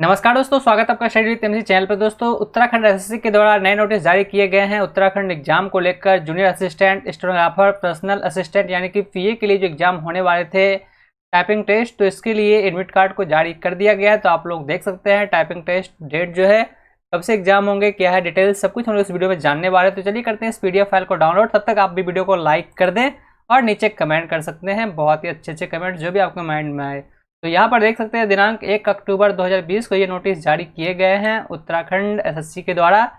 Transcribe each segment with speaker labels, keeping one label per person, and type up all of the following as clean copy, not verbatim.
Speaker 1: नमस्कार दोस्तों, स्वागत है आपका स्टडी विद एमसी चैनल पर। दोस्तों, उत्तराखंड एसएससी के द्वारा नए नोटिस जारी किए गए हैं। उत्तराखंड एग्जाम को लेकर junior assistant, stenographer, personal assistant यानी कि पीए के लिए जो एग्जाम होने वाले थे टाइपिंग टेस्ट, तो इसके लिए एडमिट कार्ड को जारी कर दिया गया है। तो आप लोग देख सकते हैं टाइपिंग टेस्ट डेट जो है, कब से एग्जाम होंगे, क्या है डिटेल्स, सब कुछ हम लोग इस वीडियो में जानने वाले हैं। तो चलिए करते हैं इस पीडीएफ फाइल को डाउनलोड। तब तक आप भी वीडियो को लाइक कर दें और नीचे कमेंट कर सकते हैं, बहुत ही अच्छे कमेंट जो भी आपके माइंड में आए। तो यहाँ पर देख सकते हैं दिनांक 1 अक्टूबर 2020 को ये नोटिस जारी किए गए हैं उत्तराखंड एसएससी के द्वारा।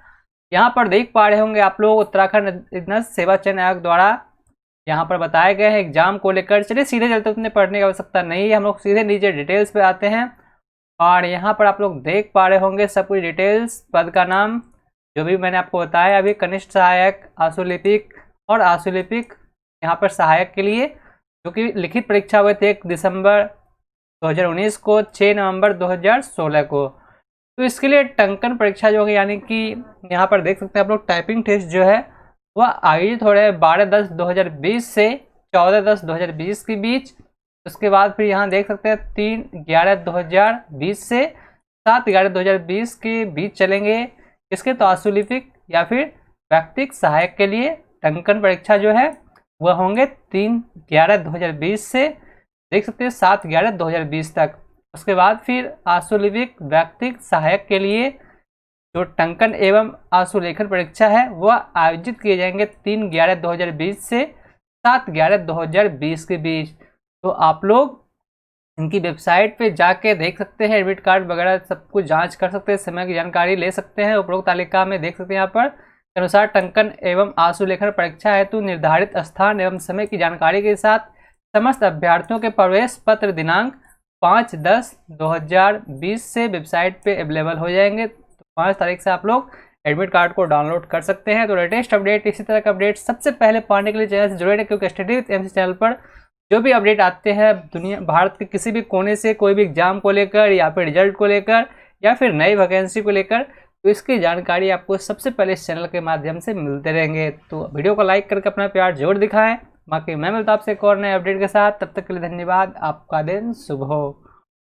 Speaker 1: यहाँ पर देख पा रहे होंगे आप लोग उत्तराखंड अधीनस्थ सेवा चयन आयोग द्वारा यहाँ पर बताए गए हैं एग्जाम को लेकर। चलिए सीधे चलते, उतने पढ़ने की आवश्यकता नहीं है, हम लोग सीधे नीचे डिटेल्स पे आते हैं। और यहाँ पर आप लोग देख पा रहे होंगे सब कुछ डिटेल्स, पद का नाम जो भी मैंने आपको बताया अभी, कनिष्ठ सहायक, आशुलिपिक और आशुलिपिक यहाँ पर सहायक के लिए, जो कि लिखित परीक्षा हुए थे 1 दिसंबर 2019 को, 6 नवंबर 2016 को। तो इसके लिए टंकन परीक्षा जो होगी, यानी कि यहाँ पर देख सकते हैं आप लोग टाइपिंग टेस्ट जो है वह आयोजित हो रहे हैं 12/10/2020 से 14/10/2020 के बीच। उसके बाद फिर यहाँ देख सकते हैं 3/11/2020 से 7/11/2020 के बीच चलेंगे। इसके तो आशुलिपिक या फिर व्यक्तिक सहायक के लिए टंकन परीक्षा जो है वह होंगे 3/11/2020 से देख सकते हैं 7/11/2020 तक। उसके बाद फिर आशुलिपिक व्यक्तिक सहायक के लिए जो टंकन एवं आशुलेखन परीक्षा है वह आयोजित किए जाएंगे 3/11/2020 से 7/11/2020 के बीच। तो आप लोग इनकी वेबसाइट पे जाके देख सकते हैं, एडमिट कार्ड वगैरह सब कुछ जांच कर सकते हैं, समय की जानकारी ले सकते हैं। उपरोक्त तालिका में देख सकते हैं यहाँ पर के अनुसार टंकन एवं आशुलेखन परीक्षा हेतु निर्धारित स्थान एवं समय की जानकारी के साथ समस्त अभ्यर्थियों के प्रवेश पत्र दिनांक 5/10/2020 से वेबसाइट पे अवेलेबल हो जाएंगे। तो 5 तारीख से आप लोग एडमिट कार्ड को डाउनलोड कर सकते हैं। तो लेटेस्ट अपडेट, इसी तरह का अपडेट सबसे पहले पाने के लिए चैनल से जुड़े रहें, क्योंकि स्टडी विद एमसी चैनल पर जो भी अपडेट आते हैं दुनिया भारत के किसी भी कोने से, कोई भी एग्जाम को लेकर या फिर रिजल्ट को लेकर या फिर नई वैकेंसी को लेकर, तो इसकी जानकारी आपको सबसे पहले इस चैनल के माध्यम से मिलते रहेंगे। तो वीडियो को लाइक करके अपना प्यार जरूर दिखाएं। बाकी मैं मिलता हूं आपसे एक और नए अपडेट के साथ, तब तक के लिए धन्यवाद। आपका दिन शुभ हो।